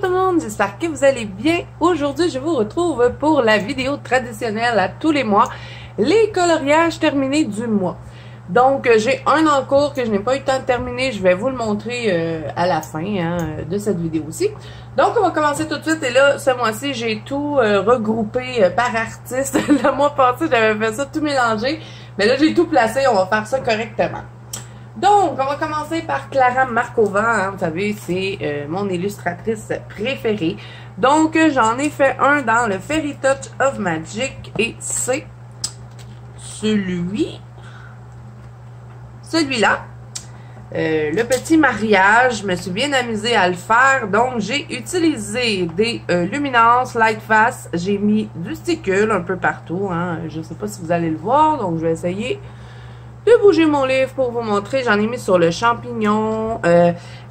tout le monde, j'espère que vous allez bien. Aujourd'hui, je vous retrouve pour la vidéo traditionnelle à tous les mois, les coloriages terminés du mois. Donc, j'ai un en cours que je n'ai pas eu le temps de terminer, je vais vous le montrer à la fin de cette vidéo-ci. Donc, on va commencer tout de suite et là, ce mois-ci, j'ai tout regroupé par artiste. Le mois passé, j'avais fait ça tout mélangé, mais là, j'ai tout placé, on va faire ça correctement. Donc, on va commencer par Klara Markova, vous savez, c'est mon illustratrice préférée. Donc, j'en ai fait un dans le Fairy Touch of Magic et c'est celui-là. Le petit mariage, je me suis bien amusée à le faire. Donc, j'ai utilisé des luminances Light Fast. J'ai mis du sticule un peu partout. Je ne sais pas si vous allez le voir, donc je vais essayer de bouger mon livre pour vous montrer. J'en ai mis sur le champignon.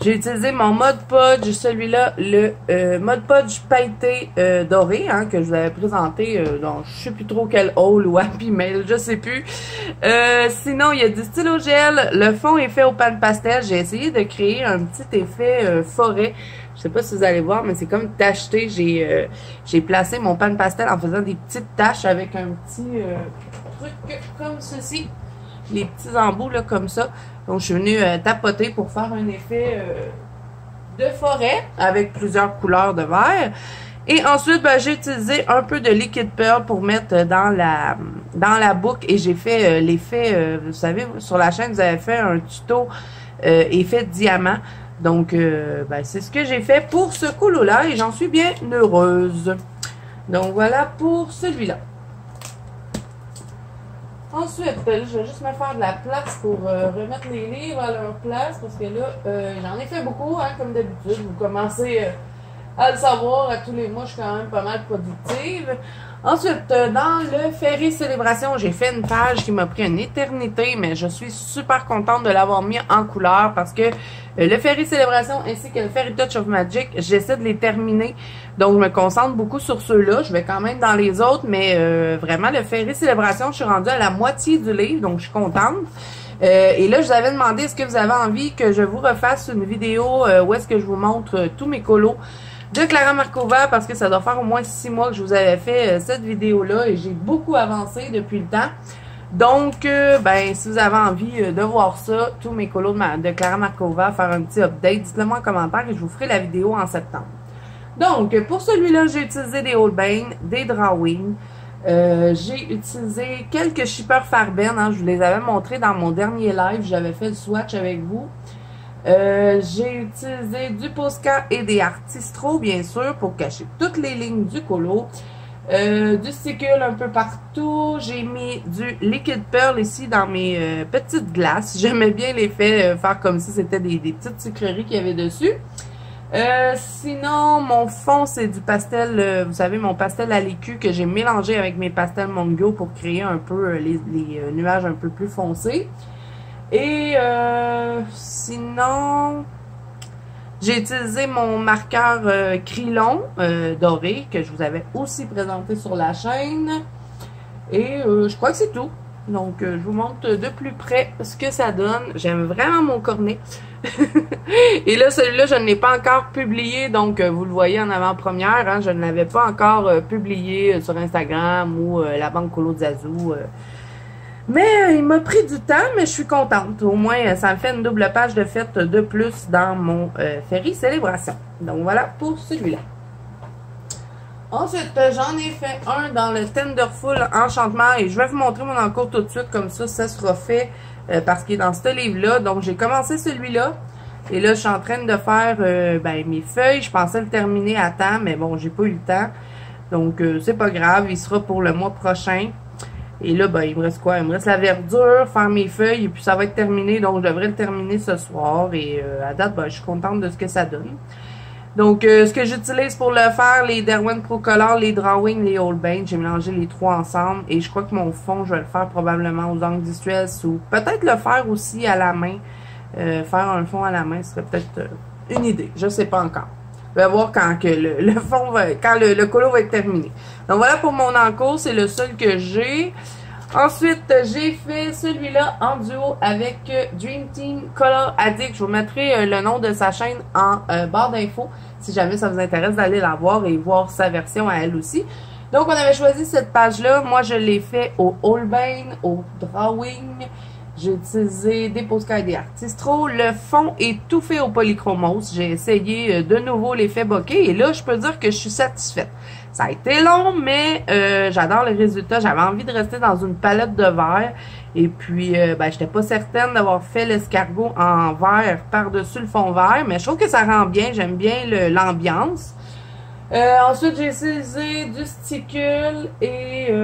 J'ai utilisé mon Mod Podge, celui-là, le Mod Podge pailleté doré, que je vous avais présenté dans je sais plus trop quel haul ou Happy Mail, je sais plus. Sinon, il y a du stylo gel. Le fond est fait au pan pastel. J'ai essayé de créer un petit effet forêt. Je sais pas si vous allez voir, mais c'est comme tacheté. J'ai placé mon pan pastel en faisant des petites taches avec un petit truc comme ceci. Les petits embouts là comme ça. Donc je suis venue tapoter pour faire un effet de forêt avec plusieurs couleurs de vert. Et ensuite j'ai utilisé un peu de liquid pearl pour mettre dans la boucle et j'ai fait l'effet, vous savez, sur la chaîne vous avez fait un tuto effet diamant. Donc c'est ce que j'ai fait pour ce colo là et j'en suis bien heureuse. Donc voilà pour celui-là. Ensuite, je vais juste me faire de la place pour remettre les livres à leur place parce que là, j'en ai fait beaucoup, comme d'habitude. Vous commencez à le savoir, à tous les mois, je suis quand même pas mal productive. Ensuite, dans le Fairy Célébration, j'ai fait une page qui m'a pris une éternité, mais je suis super contente de l'avoir mis en couleur parce que le Fairy Célébration ainsi que le Fairy Touch of Magic, j'essaie de les terminer. Donc, je me concentre beaucoup sur ceux-là. Je vais quand même dans les autres, mais vraiment, le Fairy Célébration, je suis rendue à la moitié du livre, donc je suis contente. Et là, je vous avais demandé, est-ce que vous avez envie que je vous refasse une vidéo où est-ce que je vous montre tous mes colos de Klara Markova, parce que ça doit faire au moins 6 mois que je vous avais fait cette vidéo-là et j'ai beaucoup avancé depuis le temps. Donc, si vous avez envie de voir ça, tous mes colos de Klara Markova, faire un petit update, dites-le moi en commentaire et je vous ferai la vidéo en septembre. Donc, pour celui-là, j'ai utilisé des Holbein, des Drawing. J'ai utilisé quelques shippers Farben, je vous les avais montrés dans mon dernier live, j'avais fait le swatch avec vous. J'ai utilisé du Posca et des Artistro, bien sûr, pour cacher toutes les lignes du colo. Du sticule un peu partout. J'ai mis du liquid pearl ici dans mes petites glaces. J'aimais bien l'effet faire comme si c'était des petites sucreries qu'il y avait dessus. Sinon, mon fond, c'est du pastel, vous savez, mon pastel à l'écu que j'ai mélangé avec mes pastels Mongo pour créer un peu les nuages un peu plus foncés. Et sinon, j'ai utilisé mon marqueur Krylon doré que je vous avais aussi présenté sur la chaîne. Et je crois que c'est tout. Donc, je vous montre de plus près ce que ça donne. J'aime vraiment mon cornet. Et là, celui-là, je ne l'ai pas encore publié. Donc, vous le voyez en avant-première. Je ne l'avais pas encore publié sur Instagram ou la banque Colo de Zazou. Mais il m'a pris du temps, mais je suis contente. Au moins, ça me fait une double page de fête de plus dans mon Fairy Célébration. Donc voilà pour celui-là. Ensuite, j'en ai fait un dans le Tenderful Enchantement et je vais vous montrer mon encours tout de suite, comme ça sera fait parce qu'il est dans ce livre-là. Donc j'ai commencé celui-là et là je suis en train de faire mes feuilles. Je pensais le terminer à temps, mais bon, j'ai pas eu le temps. Donc c'est pas grave, il sera pour le mois prochain. Et là, il me reste quoi? Il me reste la verdure, faire mes feuilles, et puis ça va être terminé. Donc, je devrais le terminer ce soir. Et à date, je suis contente de ce que ça donne. Donc, ce que j'utilise pour le faire, les Derwent Pro Color, les Drawing, les Holbein, j'ai mélangé les trois ensemble. Et je crois que mon fond, je vais le faire probablement aux angles distress ou peut-être le faire aussi à la main. Faire un fond à la main, ce serait peut-être une idée. Je ne sais pas encore. Je vais voir quand que le fond va, quand le colo va être terminé. Donc voilà pour mon encours, c'est le seul que j'ai. Ensuite, j'ai fait celui-là en duo avec Dream Team Color Addict. Je vous mettrai le nom de sa chaîne en barre d'infos. si jamais ça vous intéresse d'aller la voir et voir sa version à elle aussi. Donc, on avait choisi cette page-là. Moi, je l'ai fait au Holbein, au Drawing. J'ai utilisé des Posca et des Artistro. Le fond est tout fait au polychromos. J'ai essayé de nouveau l'effet bokeh et là, je peux dire que je suis satisfaite. Ça a été long, mais j'adore les résultats. J'avais envie de rester dans une palette de vert. Et puis, j'étais pas certaine d'avoir fait l'escargot en vert par-dessus le fond vert, mais je trouve que ça rend bien. J'aime bien l'ambiance. Ensuite, j'ai utilisé du sticule et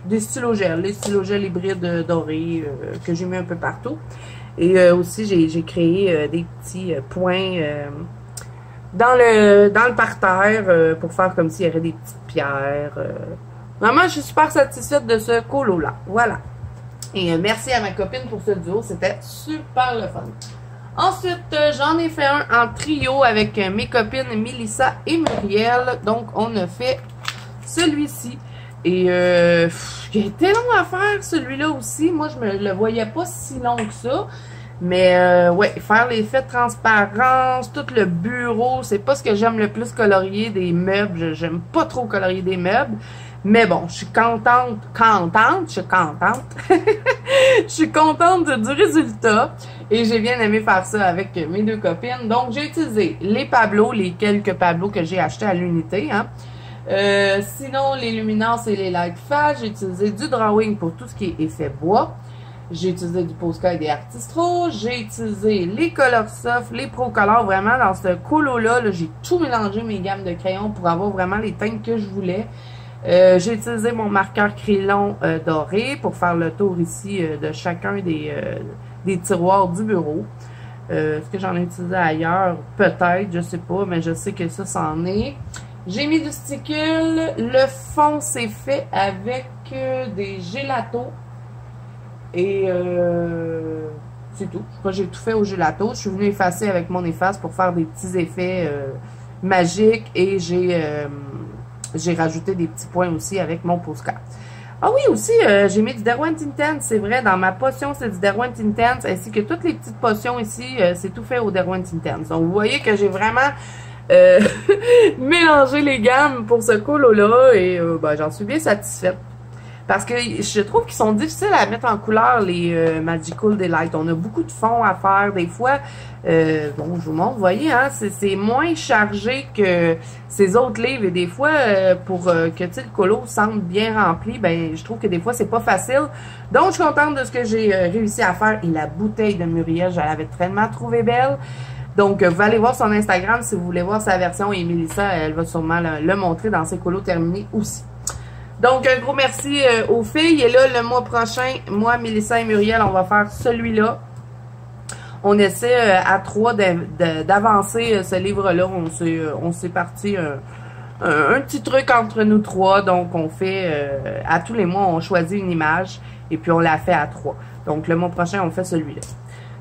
des stylogels. Les stylogels hybrides dorés que j'ai mis un peu partout. Et aussi, j'ai créé des petits points dans le parterre pour faire comme s'il y avait des petites pierres. Vraiment, je suis super satisfaite de ce colo-là. Voilà. Et merci à ma copine pour ce duo. C'était super le fun. Ensuite, j'en ai fait un en trio avec mes copines Mélissa et Muriel. Donc, on a fait celui-ci. Et il a été long à faire celui-là aussi. Moi, je me le voyais pas si long que ça. Mais ouais, faire l'effet de transparence, tout le bureau, c'est pas ce que j'aime le plus colorier des meubles. J'aime pas trop colorier des meubles. Mais bon, je suis contente. Je suis contente du résultat. Et j'ai bien aimé faire ça avec mes deux copines. Donc, j'ai utilisé les Pablo, les quelques Pablo que j'ai achetés à l'unité. Hein. Sinon, les luminances et les light flash, j'ai utilisé du drawing pour tout ce qui est effet bois. J'ai utilisé du Posca et des Artistro. J'ai utilisé les Color Soft, les Pro Color. Vraiment, dans ce colo-là, j'ai tout mélangé mes gammes de crayons pour avoir vraiment les teintes que je voulais. J'ai utilisé mon marqueur crayon doré pour faire le tour ici de chacun des tiroirs du bureau. Est-ce que j'en ai utilisé ailleurs? Peut-être, je sais pas, mais je sais que ça, c'en est. J'ai mis du sticule. Le fond, c'est fait avec des gélatos. Et c'est tout. Je crois que j'ai tout fait au gelato. Je suis venue effacer avec mon efface pour faire des petits effets magiques. Et j'ai rajouté des petits points aussi avec mon Posca. Ah oui, aussi, j'ai mis du Derwent Intense. C'est vrai, dans ma potion, c'est du Derwent Intense. Ainsi que toutes les petites potions ici, c'est tout fait au Derwent Intense. Donc, vous voyez que j'ai vraiment mélangé les gammes pour ce colo-là. Et j'en suis bien satisfaite. Parce que je trouve qu'ils sont difficiles à mettre en couleur, les Magical Delight. On a beaucoup de fonds à faire. Des fois, bon, je vous montre, vous voyez, hein, c'est moins chargé que ces autres livres. Et des fois, pour que le colo semble bien rempli, ben, je trouve que des fois, c'est pas facile. Donc, je suis contente de ce que j'ai réussi à faire. Et la bouteille de Muriel, je l'avais tellement trouvée belle. Donc, vous allez voir son Instagram si vous voulez voir sa version. Et Mélissa, elle va sûrement le montrer dans ses colos terminés aussi. Donc, un gros merci aux filles. Et là, le mois prochain, moi, Mélissa et Muriel, on va faire celui-là. On essaie à 3 d'avancer ce livre-là. On s'est parti un petit truc entre nous 3. Donc, on fait, à tous les mois, on choisit une image. Et puis, on la fait à 3. Donc, le mois prochain, on fait celui-là.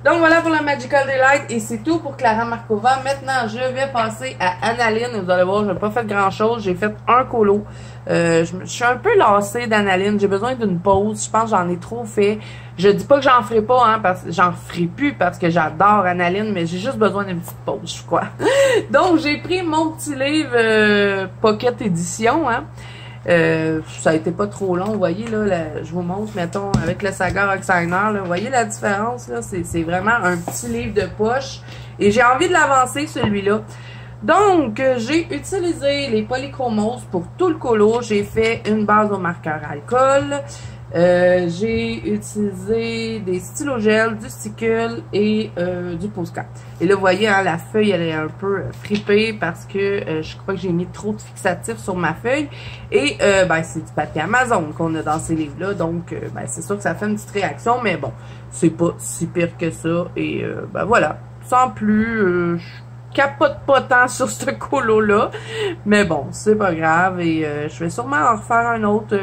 Donc, voilà pour la Magical Delight. Et c'est tout pour Clara Markova. Maintenant, je vais passer à Analine. Vous allez voir, je n'ai pas fait grand-chose. J'ai fait un colo. Je suis un peu lassée d'Analine. J'ai besoin d'une pause. Je pense que j'en ai trop fait. Je dis pas que j'en ferai pas, hein, parce que j'en ferai plus parce que j'adore Analine, mais j'ai juste besoin d'une petite pause, je crois. Donc, j'ai pris mon petit livre Pocket Édition, hein. Ça a été pas trop long, vous voyez, là, je vous montre, mettons, avec le Saga Roxiner, là, vous voyez la différence, là, c'est vraiment un petit livre de poche, et j'ai envie de l'avancer, celui-là. Donc, j'ai utilisé les polychromos pour tout le colo, j'ai fait une base au marqueur alcool, j'ai utilisé des stylogels, du sticule et du Posca. Et là, vous voyez, hein, la feuille, elle est un peu fripée parce que je crois que j'ai mis trop de fixatifs sur ma feuille. Et c'est du papier Amazon qu'on a dans ces livres-là. Donc, c'est sûr que ça fait une petite réaction, mais bon, c'est pas si pire que ça. Et voilà, sans plus, je capote pas tant sur ce colo-là. Mais bon, c'est pas grave. Et je vais sûrement en refaire un autre...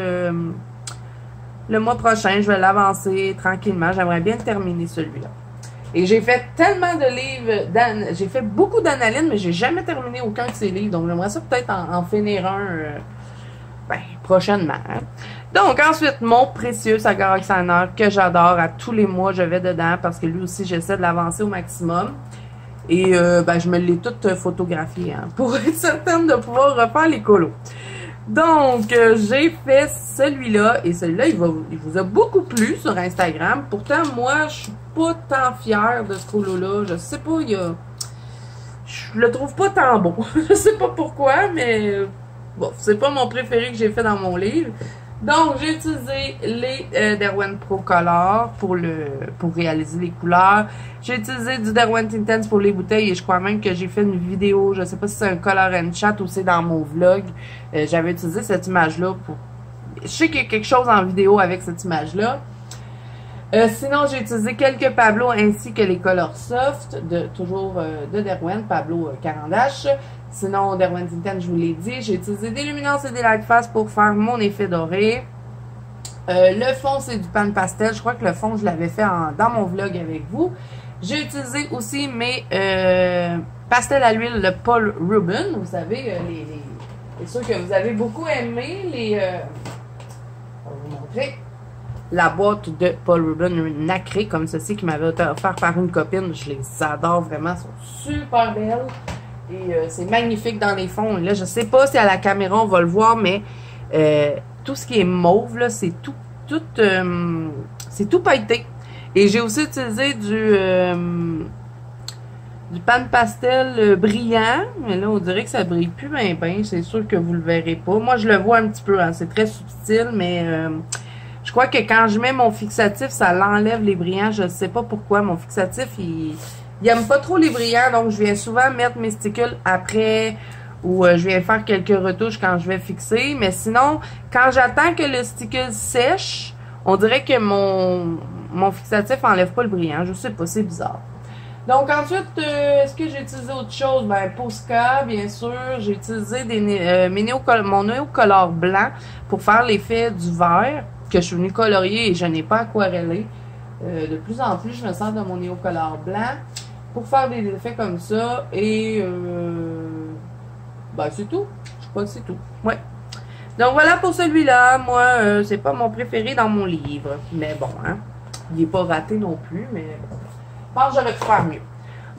le mois prochain, je vais l'avancer tranquillement. J'aimerais bien terminer celui-là. Et j'ai fait tellement de livres, j'ai fait beaucoup d'Analine, mais j'ai jamais terminé aucun de ces livres. Donc, j'aimerais ça peut-être en finir un prochainement. Hein. Donc, ensuite, mon précieux Saga Roxiner que j'adore. À tous les mois, je vais dedans parce que lui aussi, j'essaie de l'avancer au maximum. Et ben, je me l'ai toute photographiée hein, pour être certaine de pouvoir refaire les colos. Donc, j'ai fait celui-là et celui-là, il vous a beaucoup plu sur Instagram. Pourtant, moi, je suis pas tant fière de ce colo-là. Je sais pas, je le trouve pas tant bon. Je sais pas pourquoi, mais bon, c'est pas mon préféré que j'ai fait dans mon livre. Donc, j'ai utilisé les Derwent Pro Color pour réaliser les couleurs. J'ai utilisé du Derwent Intense pour les bouteilles et je crois même que j'ai fait une vidéo, je sais pas si c'est un Color and Chat ou c'est dans mon vlog. J'avais utilisé cette image-là pour... Je sais qu'il y a quelque chose en vidéo avec cette image-là. Sinon, j'ai utilisé quelques Pablo ainsi que les Color Soft, toujours de Derwent, Pablo Carandache. Sinon, Derwent Intense, je vous l'ai dit. J'ai utilisé des luminances et des light fast pour faire mon effet doré. Le fond, c'est du pan pastel. Je crois que le fond, je l'avais fait dans mon vlog avec vous. J'ai utilisé aussi mes pastels à l'huile, le Paul Rubin. Vous savez, c'est sûr que vous avez beaucoup aimé les... je vais vous montrer. La boîte de Paul Rubin nacrée comme ceci qui m'avait été offert par une copine. Je les adore vraiment. Elles sont super belles. Et c'est magnifique dans les fonds. Là, je sais pas si à la caméra on va le voir, mais tout ce qui est mauve, là, c'est tout pailleté. Et j'ai aussi utilisé du pan pastel brillant. Mais là, on dirait que ça brille plus bien. C'est sûr que vous le verrez pas. Moi, je le vois un petit peu. Hein, c'est très subtil, mais je crois que quand je mets mon fixatif, ça l'enlève les brillants. Je ne sais pas pourquoi. Mon fixatif, il n'aime pas trop les brillants, donc je viens souvent mettre mes sticules après ou je viens faire quelques retouches quand je vais fixer. Mais sinon, quand j'attends que le sticule sèche, on dirait que mon fixatif n'enlève pas le brillant. Je sais pas, c'est bizarre. Donc ensuite, est-ce que j'ai utilisé autre chose? Ben, Posca, bien sûr. J'ai utilisé mon néocolore blanc pour faire l'effet du vert que je suis venue colorier et je n'ai pas aquarellé. De plus en plus, je me sers de mon néocolore blanc pour faire des effets comme ça. Et ben, c'est tout. Je crois que c'est tout. Ouais. Donc voilà pour celui-là. Moi, c'est pas mon préféré dans mon livre. Mais bon, hein. Il n'est pas raté non plus, mais je pense que j'aurais pu faire mieux.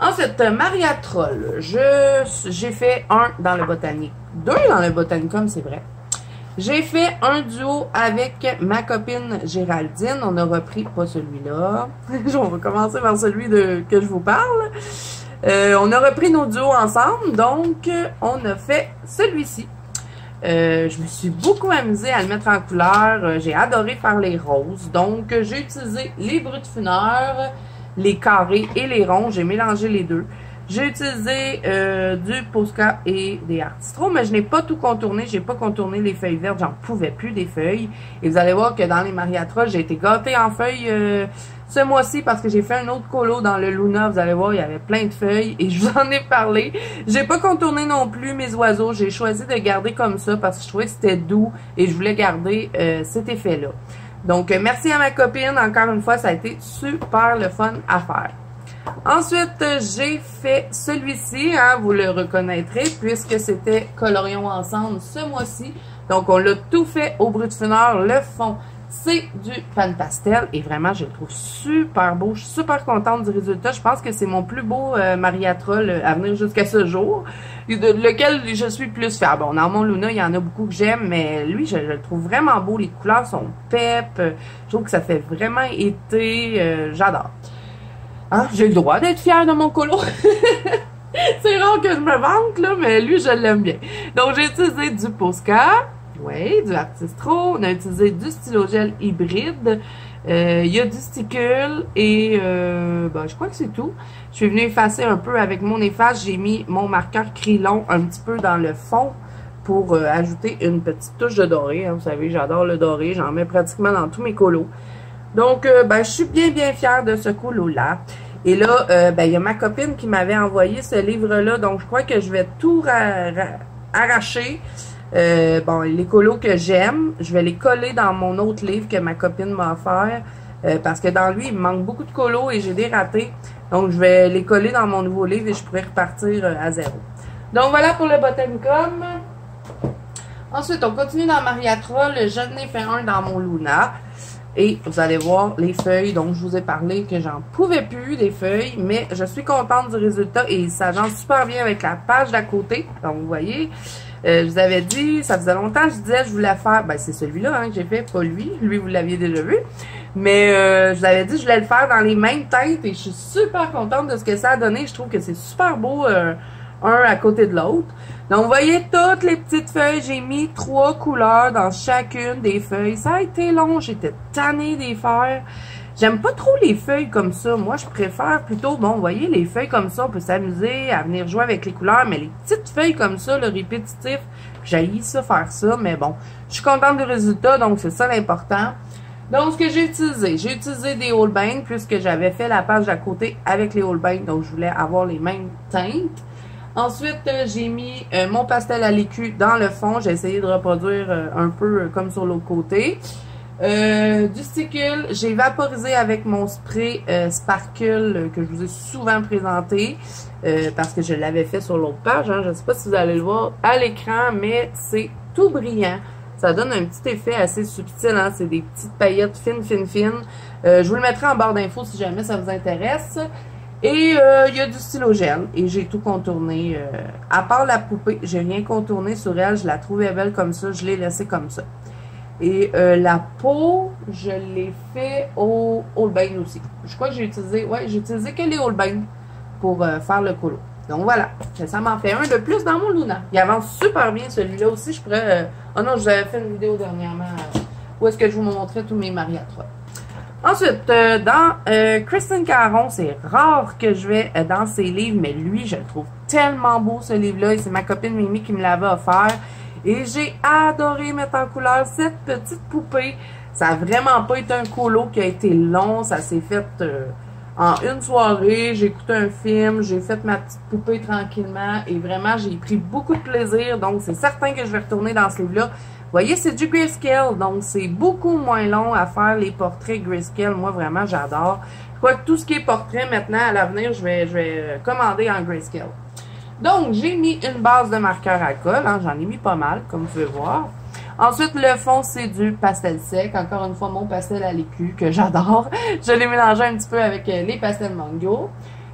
Ensuite, Maria Troll. J'ai fait un dans le Botanique. 2 dans le Botanicum, c'est vrai. J'ai fait un duo avec ma copine Géraldine. On a repris, pas celui-là. On va commencer par celui que je vous parle. On a repris nos duos ensemble. Donc, on a fait celui-ci. Je me suis beaucoup amusée à le mettre en couleur. J'ai adoré faire les roses. Donc, j'ai utilisé les bruts de funeur, les carrés et les ronds. J'ai mélangé les deux. J'ai utilisé du Posca et des Artistro, mais je n'ai pas tout contourné. J'ai pas contourné les feuilles vertes. J'en pouvais plus des feuilles. Et vous allez voir que dans les Maria Troll, j'ai été gâtée en feuilles ce mois-ci parce que j'ai fait un autre colo dans le Luna. Vous allez voir, il y avait plein de feuilles et je vous en ai parlé. J'ai pas contourné non plus mes oiseaux. J'ai choisi de garder comme ça parce que je trouvais que c'était doux et je voulais garder cet effet-là. Donc, merci à ma copine. Encore une fois, ça a été super le fun à faire. Ensuite, j'ai fait celui-ci, hein, vous le reconnaîtrez, puisque c'était Colorions ensemble ce mois-ci. Donc, on l'a tout fait au brut de funeur. Le fond, c'est du pan pastel. Et vraiment, je le trouve super beau. Je suis super contente du résultat. Je pense que c'est mon plus beau Maria Troll à venir jusqu'à ce jour. Lequel je suis plus fière. Bon, dans mon Luna, il y en a beaucoup que j'aime, mais lui, je le trouve vraiment beau. Les couleurs sont pep. Je trouve que ça fait vraiment été. J'adore. Hein? J'ai le droit d'être fière de mon colo. C'est rare que je me vante, là, mais lui, je l'aime bien. Donc, j'ai utilisé du Posca. Oui, du Artistro. On a utilisé du stylogel hybride. Il y a du sticule et ben, je crois que c'est tout. Je suis venue effacer un peu avec mon efface. J'ai mis mon marqueur Krylon un petit peu dans le fond pour ajouter une petite touche de doré. Hein. Vous savez, j'adore le doré. J'en mets pratiquement dans tous mes colos. Donc, ben, je suis bien fière de ce colo-là. Et là, ben, il y a ma copine qui m'avait envoyé ce livre-là. Donc, je crois que je vais tout arracher. Bon, les colos que j'aime, je vais les coller dans mon autre livre que ma copine m'a offert. Parce que dans lui, il me manque beaucoup de colos et j'ai des ratés. Donc, je vais les coller dans mon nouveau livre et je pourrai repartir à zéro. Donc, voilà pour le Botanicum. Ensuite, on continue dans Maria Troll. Je n'ai fait un dans mon Luna. Et vous allez voir les feuilles dont je vous ai parlé que j'en pouvais plus des feuilles, mais je suis contente du résultat et il s'agence super bien avec la page d'à côté. Donc vous voyez, je vous avais dit, ça faisait longtemps que je disais je voulais faire, ben c'est celui-là hein, que j'ai fait, pas lui, vous l'aviez déjà vu. Mais je vous avais dit je voulais le faire dans les mêmes teintes et je suis super contente de ce que ça a donné. Je trouve que c'est super beau un à côté de l'autre. Donc, vous voyez toutes les petites feuilles. J'ai mis 3 couleurs dans chacune des feuilles. Ça a été long. J'étais tannée d'y faire. J'aime pas trop les feuilles comme ça. Moi, je préfère plutôt, bon, vous voyez, les feuilles comme ça, on peut s'amuser à venir jouer avec les couleurs. Mais les petites feuilles comme ça, le répétitif, j'haïs ça, faire ça. Mais bon, je suis contente du résultat. Donc, c'est ça l'important. Donc, ce que j'ai utilisé des Holbein puisque j'avais fait la page d'à côté avec les Holbein. Donc, je voulais avoir les mêmes teintes. Ensuite, j'ai mis mon pastel à l'écu dans le fond. J'ai essayé de reproduire un peu comme sur l'autre côté. Du stickle, j'ai vaporisé avec mon spray Sparkle que je vous ai souvent présenté parce que je l'avais fait sur l'autre page. Hein. Je ne sais pas si vous allez le voir à l'écran, mais c'est tout brillant. Ça donne un petit effet assez subtil. Hein. C'est des petites paillettes fines. Je vous le mettrai en barre d'infos si jamais ça vous intéresse. Et il y a du stylo gel et j'ai tout contourné. À part la poupée, j'ai rien contourné sur elle. Je la trouvais belle comme ça. Je l'ai laissée comme ça. Et la peau, je l'ai fait au Holbein aussi. Je crois que j'ai utilisé que les Holbein pour faire le colo. Donc voilà, ça m'en fait un de plus dans mon Luna. Il avance super bien celui-là aussi. Je pourrais... Oh non, je vous avais fait une vidéo dernièrement où est-ce que je vous montrais tous mes mariatois. Ensuite, dans Kristen Caron, c'est rare que je vais dans ses livres, mais lui, je le trouve tellement beau ce livre-là. Et c'est ma copine Mimi qui me l'avait offert. Et j'ai adoré mettre en couleur cette petite poupée. Ça n'a vraiment pas été un colo qui a été long. Ça s'est fait en une soirée. J'ai écouté un film, j'ai fait ma petite poupée tranquillement. Et vraiment, j'ai pris beaucoup de plaisir. Donc, c'est certain que je vais retourner dans ce livre-là. Vous voyez, c'est du grayscale, donc c'est beaucoup moins long à faire les portraits grayscale. Moi, vraiment, j'adore. Je crois que tout ce qui est portrait, maintenant, à l'avenir, je vais commander en grayscale. Donc, j'ai mis une base de marqueur à colle. Hein, j'en ai mis pas mal, comme vous pouvez voir. Ensuite, le fond, c'est du pastel sec. Encore une fois, mon pastel à l'écu, que j'adore. Je l'ai mélangé un petit peu avec les pastels mango.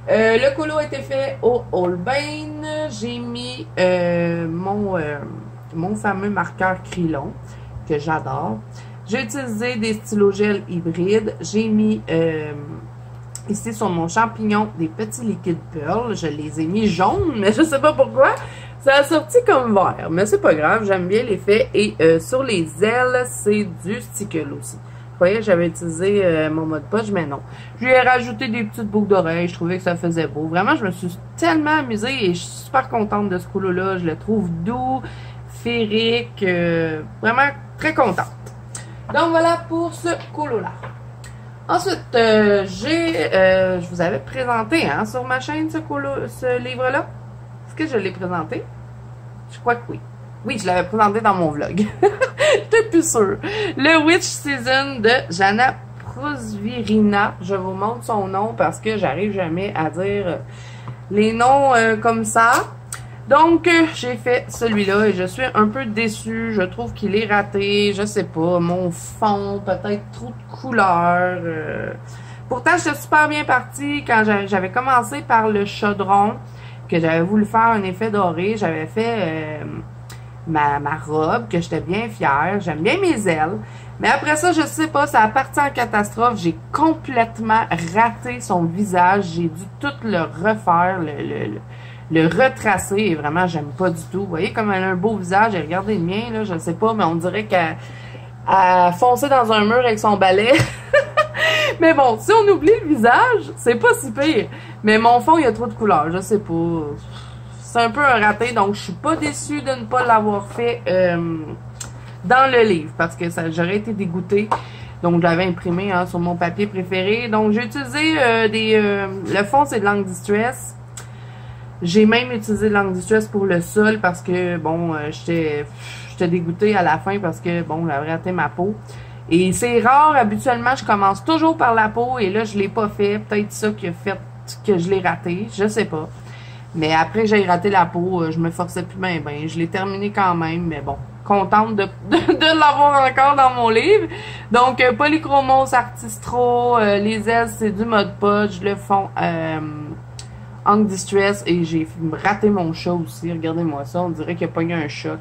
Le colo a été fait au Holbein. J'ai mis mon fameux marqueur Krylon, que j'adore. J'ai utilisé des stylos gel hybrides. J'ai mis ici sur mon champignon des petits liquides Pearl. Je les ai mis jaunes, mais je sais pas pourquoi. Ça a sorti comme vert, mais c'est pas grave. J'aime bien l'effet. Et sur les ailes, c'est du stickle aussi. Vous voyez, j'avais utilisé mon mode poche, mais non. Je lui ai rajouté des petites boucles d'oreilles. Je trouvais que ça faisait beau. Vraiment, je me suis tellement amusée et je suis super contente de ce colo-là. Je le trouve doux, féerique, vraiment très contente. Donc voilà pour ce colo-là. Ensuite, je vous avais présenté hein, sur ma chaîne ce livre-là. Est-ce que je l'ai présenté? Je crois que oui. Oui, je l'avais présenté dans mon vlog. J'étais plus sûre. Le Witch Season de Jana Prosvirina. Je vous montre son nom parce que j'arrive jamais à dire les noms comme ça. Donc, j'ai fait celui-là et je suis un peu déçue. Je trouve qu'il est raté. Je sais pas, mon fond, peut-être trop de couleurs. Pourtant, j'étais super bien partie quand j'avais commencé par le chaudron, que j'avais voulu faire un effet doré. J'avais fait ma robe, que j'étais bien fière. J'aime bien mes ailes. Mais après ça, je sais pas, ça a parti en catastrophe. J'ai complètement raté son visage. J'ai dû tout le refaire, le retracer, et vraiment, j'aime pas du tout. Vous voyez comme elle a un beau visage. Et regardez le mien, là, je sais pas, mais on dirait qu'elle a foncé dans un mur avec son balai. Mais bon, si on oublie le visage, c'est pas si pire. Mais mon fond, il y a trop de couleurs, je sais pas. C'est un peu un raté, donc je suis pas déçue de ne pas l'avoir fait dans le livre, parce que j'aurais été dégoûtée. Donc, je l'avais imprimé hein, sur mon papier préféré. Donc, j'ai utilisé le fond, c'est de l'encre Distress. J'ai même utilisé de l'encre Distress pour le sol parce que, bon, j'étais dégoûtée à la fin parce que, bon, j'avais raté ma peau. Et c'est rare, habituellement, je commence toujours par la peau et là, je l'ai pas fait. Peut-être ça qui a fait que je l'ai raté, je sais pas. Mais après que j'ai raté la peau, je me forçais plus bien. Je l'ai terminé quand même, mais bon, contente de l'avoir encore dans mon livre. Donc, Polychromos Artistro, les ailes, c'est du Mod Podge, le fond Ink Distress, et j'ai raté mon chat aussi. Regardez-moi ça, on dirait qu'il a pogné un choc.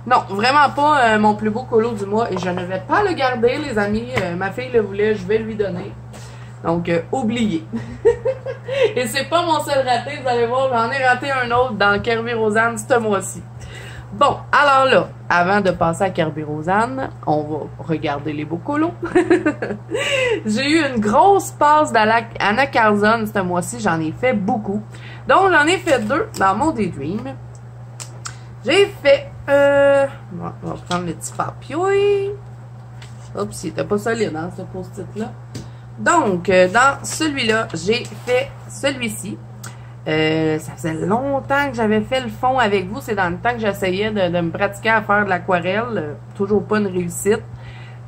Non, vraiment pas mon plus beau colo du mois, et je ne vais pas le garder, les amis. Ma fille le voulait, je vais lui donner. Donc, oubliez. Et c'est pas mon seul raté, vous allez voir, j'en ai raté un autre dans Kerby Rosanne ce mois-ci. Bon, alors là, avant de passer à Kerby Rosanne, on va regarder les beaux colos. J'ai eu une grosse passe d'Anna Carzon ce mois-ci, j'en ai fait beaucoup. Donc, j'en ai fait 2 dans mon Daydream. J'ai fait... on va prendre le petit papier. Oups, il était pas solide, hein, ce post-it-là. Donc, dans celui-là, j'ai fait celui-ci. Ça faisait longtemps que j'avais fait le fond avec vous. C'est dans le temps que j'essayais de me pratiquer à faire de l'aquarelle. Toujours pas une réussite.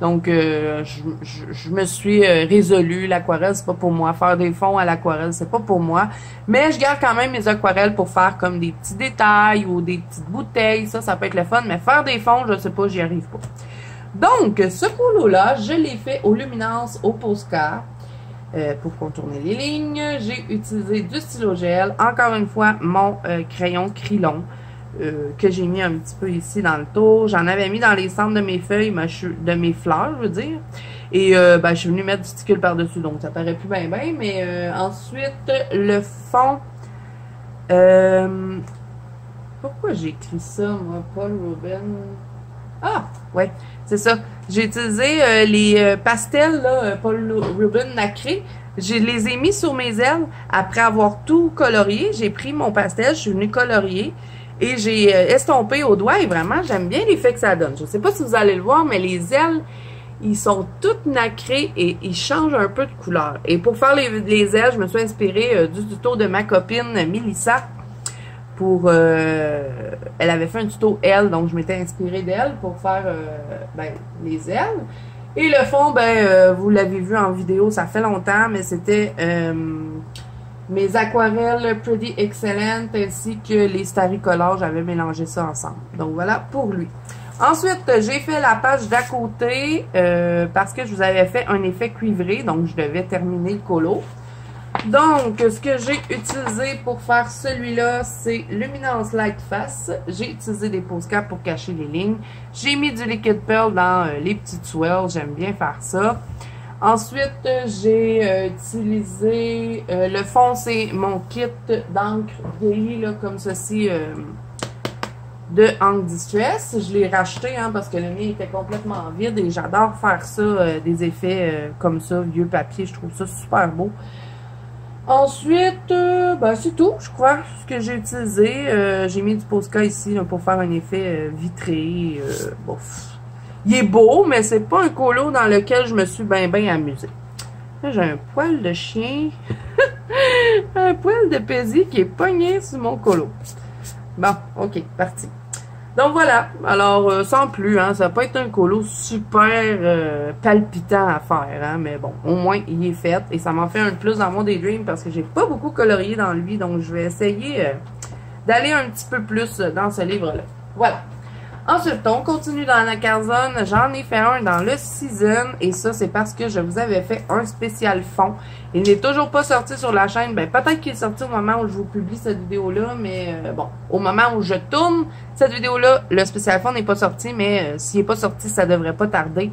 Donc, je me suis résolue. L'aquarelle, c'est pas pour moi. Faire des fonds à l'aquarelle, c'est pas pour moi. Mais je garde quand même mes aquarelles pour faire comme des petits détails ou des petites bouteilles. Ça peut être le fun. Mais faire des fonds, je sais pas, j'y arrive pas. Donc, ce colo-là, je l'ai fait aux luminances, au Posca. Pour contourner les lignes, j'ai utilisé du stylo gel. Encore une fois, mon crayon Krylon que j'ai mis un petit peu ici dans le tour. J'en avais mis dans les centres de mes feuilles, de mes fleurs, je veux dire. Et je suis venue mettre du sticule par-dessus, donc ça paraît plus bien, mais ensuite, le fond... pourquoi j'ai écrit ça, moi, Paul Rubin? Ah, ouais, c'est ça. J'ai utilisé les pastels, là, Paul Rubin nacré. Je les ai mis sur mes ailes après avoir tout colorié. J'ai pris mon pastel, je suis venue colorier et j'ai estompé au doigt et vraiment, j'aime bien l'effet que ça donne. Je ne sais pas si vous allez le voir, mais les ailes, ils sont toutes nacrées et ils changent un peu de couleur. Et pour faire les ailes, je me suis inspirée du tuto de ma copine Mélissa. Elle avait fait un tuto elle, donc je m'étais inspirée d'elle pour faire les ailes. Et le fond, vous l'avez vu en vidéo, ça fait longtemps, mais c'était mes aquarelles Pretty Excellent ainsi que les Starry Color, j'avais mélangé ça ensemble. Donc voilà pour lui. Ensuite, j'ai fait la page d'à côté parce que je vous avais fait un effet cuivré, donc je devais terminer le colo. Donc, ce que j'ai utilisé pour faire celui-là, c'est Luminance Light Face. J'ai utilisé des Posca pour cacher les lignes. J'ai mis du Liquid Pearl dans les petites swirls. J'aime bien faire ça. Ensuite, j'ai utilisé le fond, c'est mon kit d'encre vieillie, là, comme ceci, de Ink Distress. Je l'ai racheté parce que le mien était complètement vide et j'adore faire ça, des effets comme ça, vieux papier. Je trouve ça super beau. Ensuite, c'est tout, je crois, ce que j'ai utilisé. J'ai mis du Posca ici là, pour faire un effet vitré. Il est beau, mais c'est pas un colo dans lequel je me suis bien amusée. Là, j'ai un poil de chien. Un poil de Paisy qui est pogné sur mon colo. Bon, ok, parti. Donc voilà, alors sans plus, ça va pas être un colo super palpitant à faire, mais bon, au moins il est fait et ça m'en fait un de plus dans mon Daydream parce que j'ai pas beaucoup colorié dans lui, donc je vais essayer d'aller un petit peu plus dans ce livre-là. Voilà. Ensuite, on continue dans la Carzon. J'en ai fait un dans le Season. Et ça, c'est parce que je vous avais fait un spécial fond. Il n'est toujours pas sorti sur la chaîne. Peut-être qu'il est sorti au moment où je vous publie cette vidéo-là. Mais au moment où je tourne cette vidéo-là, le spécial fond n'est pas sorti. Mais s'il n'est pas sorti, ça devrait pas tarder.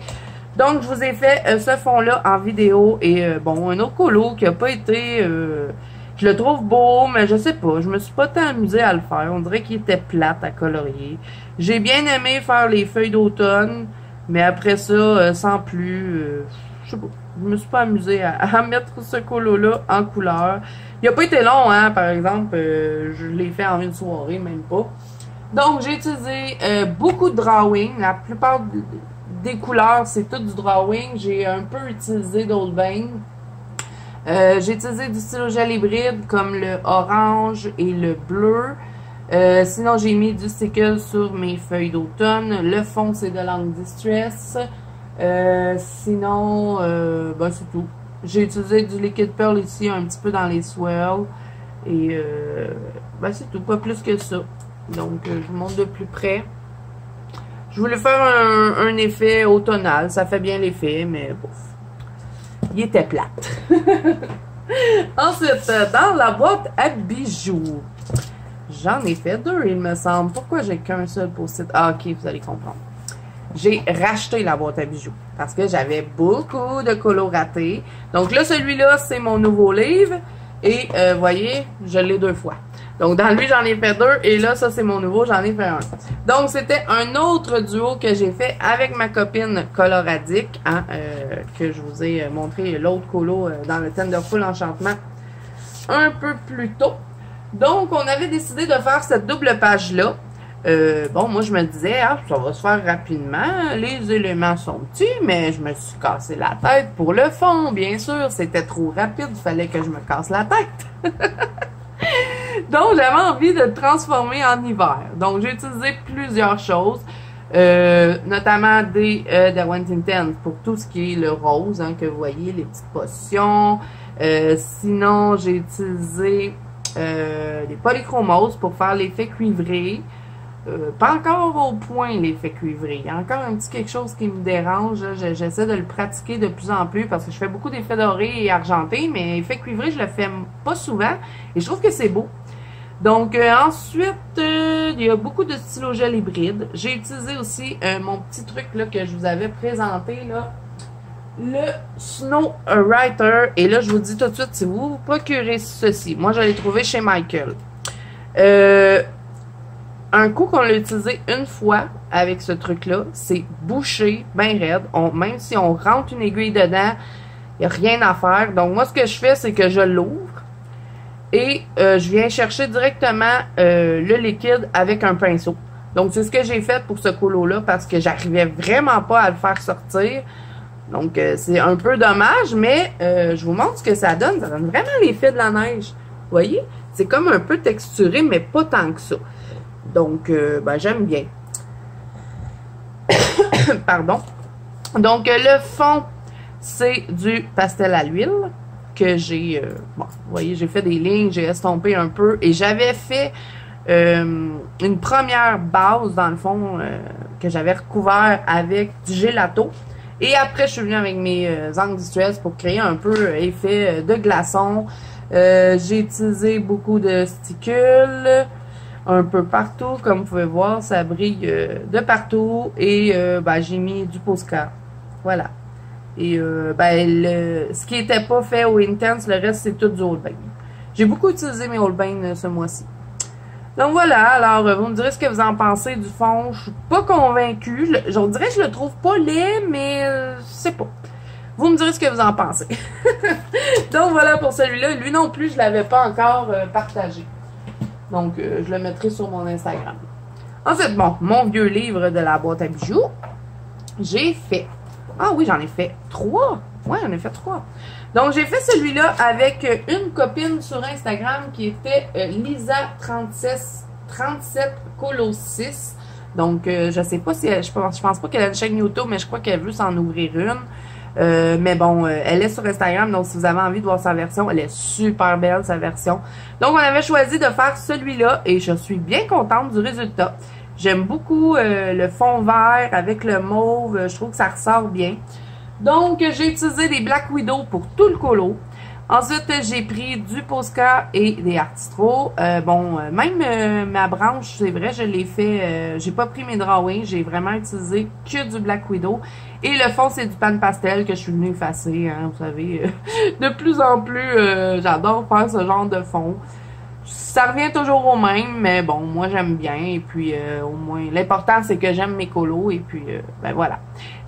Donc, je vous ai fait ce fond-là en vidéo. Et un autre colo qui n'a pas été... je le trouve beau, mais je sais pas. Je me suis pas tant amusée à le faire. On dirait qu'il était plate à colorier. J'ai bien aimé faire les feuilles d'automne, mais après ça, sans plus, je sais pas. Je me suis pas amusée à mettre ce colo-là en couleur. Il a pas été long, par exemple. Je l'ai fait en une soirée, même pas. Donc, j'ai utilisé beaucoup de drawing. La plupart des couleurs, c'est tout du drawing. J'ai un peu utilisé d'Old Vein. J'ai utilisé du stylo gel hybride comme le orange et le bleu. Sinon, j'ai mis du sticker sur mes feuilles d'automne. Le fond, c'est de l'Ink Distress. Sinon, c'est tout. J'ai utilisé du Liquid Pearl ici, un petit peu dans les swirls. Et c'est tout, pas plus que ça. Donc, je vous montre de plus près. Je Je voulais faire un effet automnal. Ça fait bien l'effet, mais bouf. Il était plate. Ensuite, dans la boîte à bijoux, j'en ai fait 2, il me semble. Pourquoi j'ai qu'un seul post-it? Ah, ok, vous allez comprendre. J'ai racheté la boîte à bijoux parce que j'avais beaucoup de colos ratés. Donc là, celui-là, c'est mon nouveau livre. Et, voyez, je l'ai 2 fois. Donc, dans lui, j'en ai fait 2. Et là, ça, c'est mon nouveau, j'en ai fait 1. Donc, c'était un autre duo que j'ai fait avec ma copine Coloradique, hein, que je vous ai montré l'autre colo dans le Tenderful Enchantement un peu plus tôt. Donc, on avait décidé de faire cette double page-là. Bon, moi, je me disais, ah, ça va se faire rapidement. Les éléments sont petits, mais je me suis cassé la tête pour le fond. Bien sûr, c'était trop rapide. Il fallait que je me casse la tête. Donc, j'avais envie de le transformer en hiver. Donc, j'ai utilisé plusieurs choses, notamment des Wentington pour tout ce qui est le rose, hein, que vous voyez, les petites potions. Sinon, j'ai utilisé des polychromoses pour faire l'effet cuivré. Pas encore au point l'effet cuivré. Il y a encore un petit quelque chose qui me dérange. J'essaie de le pratiquer de plus en plus parce que je fais beaucoup d'effets dorés et argentés, mais effet cuivré, je le fais pas souvent et je trouve que c'est beau. Donc ensuite, il y a beaucoup de stylo gel hybride. J'ai utilisé aussi mon petit truc là, que je vous avais présenté, là, le Snow Writer. Et là, je vous dis tout de suite, si vous vous procurez ceci, moi je l'ai trouvé chez Michael. Un coup qu'on l'a utilisé une fois avec ce truc-là, c'est bouché, bien raide. Même si on rentre une aiguille dedans, il n'y a rien à faire. Donc, moi, ce que je fais, c'est que je l'ouvre et je viens chercher directement le liquide avec un pinceau. Donc, c'est ce que j'ai fait pour ce colo-là parce que j'arrivais vraiment pas à le faire sortir. Donc, c'est un peu dommage, mais je vous montre ce que ça donne. Ça donne vraiment l'effet de la neige. Vous voyez? C'est comme un peu texturé, mais pas tant que ça. Donc, ben, j'aime bien. Pardon. Donc, le fond, c'est du pastel à l'huile que j'ai... bon, vous voyez, j'ai fait des lignes, j'ai estompé un peu. Et j'avais fait une première base, dans le fond, que j'avais recouvert avec du gelato. Et après, je suis venue avec mes angles Distress pour créer un peu effet de glaçon. J'ai utilisé beaucoup de sticules. Un peu partout, comme vous pouvez voir, ça brille de partout. Et ben, j'ai mis du Posca. Voilà. Et ben, ce qui n'était pas fait au Intense, le reste, c'est tout du Holbein. J'ai beaucoup utilisé mes Holbein ce mois-ci. Donc voilà, alors vous me direz ce que vous en pensez du fond. Je suis pas convaincue. Je dirais que je le trouve pas laid, mais je sais pas. Vous me direz ce que vous en pensez. Donc voilà pour celui-là. Lui non plus, je l'avais pas encore partagé. Donc, je le mettrai sur mon Instagram. Ensuite, bon, mon vieux livre de la boîte à bijoux. J'ai fait... Ah oui, j'en ai fait 3. Ouais, j'en ai fait 3. Donc, j'ai fait celui-là avec une copine sur Instagram qui était Lisa37 Colo 6. Donc, je sais pas si... je pense pas qu'elle a une chaîne YouTube, mais je crois qu'elle veut s'en ouvrir une. Mais bon, elle est sur Instagram, donc si vous avez envie de voir sa version, elle est super belle, sa version. Donc, on avait choisi de faire celui-là et je suis bien contente du résultat. J'aime beaucoup le fond vert avec le mauve, je trouve que ça ressort bien. Donc, j'ai utilisé des Black Widow pour tout le colo. Ensuite, j'ai pris du Posca et des Artistro. Même ma branche, c'est vrai, je l'ai fait, j'ai pas pris mes drawings, j'ai vraiment utilisé que du Black Widow. Et le fond, c'est du pan pastel que je suis venue effacer, hein, vous savez. De plus en plus, j'adore faire ce genre de fond. Ça revient toujours au même, mais bon, moi j'aime bien. Et puis, au moins, l'important c'est que j'aime mes colos. Et puis, ben voilà.